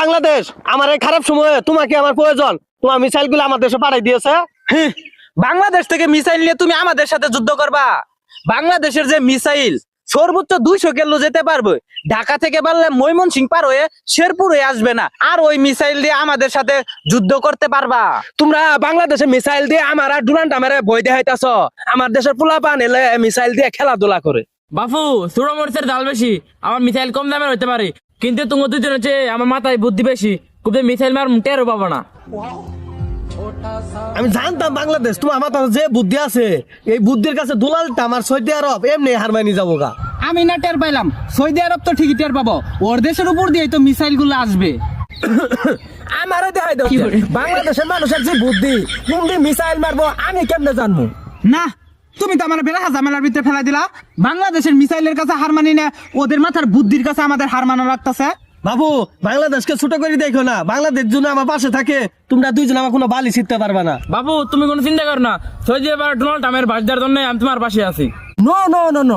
বাংলাদেশ আমার এই খারাপ সময়ে তোমাকে আমার প্রয়োজন। তোমার মিসাইল গুলো আমার দেশে পাঠাই দিয়েছে। বাংলাদেশ থেকে মিসাইল নিয়ে তুমি আমাদের সাথে যুদ্ধ করবা? বাংলাদেশের যে মিসাইল সর্বোচ্চ 200 কিলো যেতে পারবে, ঢাকা থেকে পারলে ময়মনসিংহ পার হয়ে শেরপুর হয়ে আসবে না, আর ওই মিসাইল দিয়ে আমাদের সাথে যুদ্ধ করতে পারবা? তোমরা বাংলাদেশে মিসাইল দিয়ে আমার আর ডুরান্ট আমার ভয় দেখাইতাছ। আমার দেশের পোলাপান এলে মিসাইল দিয়ে খেলাধুলা করে। বাপু ছোট মরিচের ডাল বেশি, আমার মিসাইল কম দামের হইতে পারে, কিন্তু তোমার দুজনের চেয়ে আমার মাথায় বুদ্ধি বেশি। খুব মিসাইল মার টেরও পাবো না। আমি জানতাম বাংলাদেশ তোমার মাথায় যে বুদ্ধি আছে, এই বুদ্ধির কাছে দুলালটা আমার সৌদি আরব এমনি হার মানি যাবো গা। আমি না টের পাইলাম, সৌদি আরব তো ঠিকই টের পাবো, ওর দেশের উপর দিয়ে তো মিসাইল গুলো আসবে। আমারও দেখাই দাও বাংলাদেশের মানুষের যে বুদ্ধি, কোন দিয়ে মিসাইল মারবো আমি কেমনে জানবো? না, তুমি তো আমার বেড়া ঝামেলার ভিতরে ফেলাই দিলা। বাংলাদেশের মিসাইলের কাছে হার মানি না, ওদের মাথার বুদ্ধির কাছে আমাদের হার মানা লাগতেছে। বাবু বাংলাদেশকে ছোট করে দেখো না, বাংলাদেশ জন্য আমার পাশে থাকে, তোমরা দুইজন আমার কোনো বালি ছিটতে পারবা না। বাবু তুমি কোনো চিন্তা করো না, সৌদি আরব ডোনাল্ড ট্রাম্পের বাসদার জন্য আমি তোমার পাশে আছি। No no no no,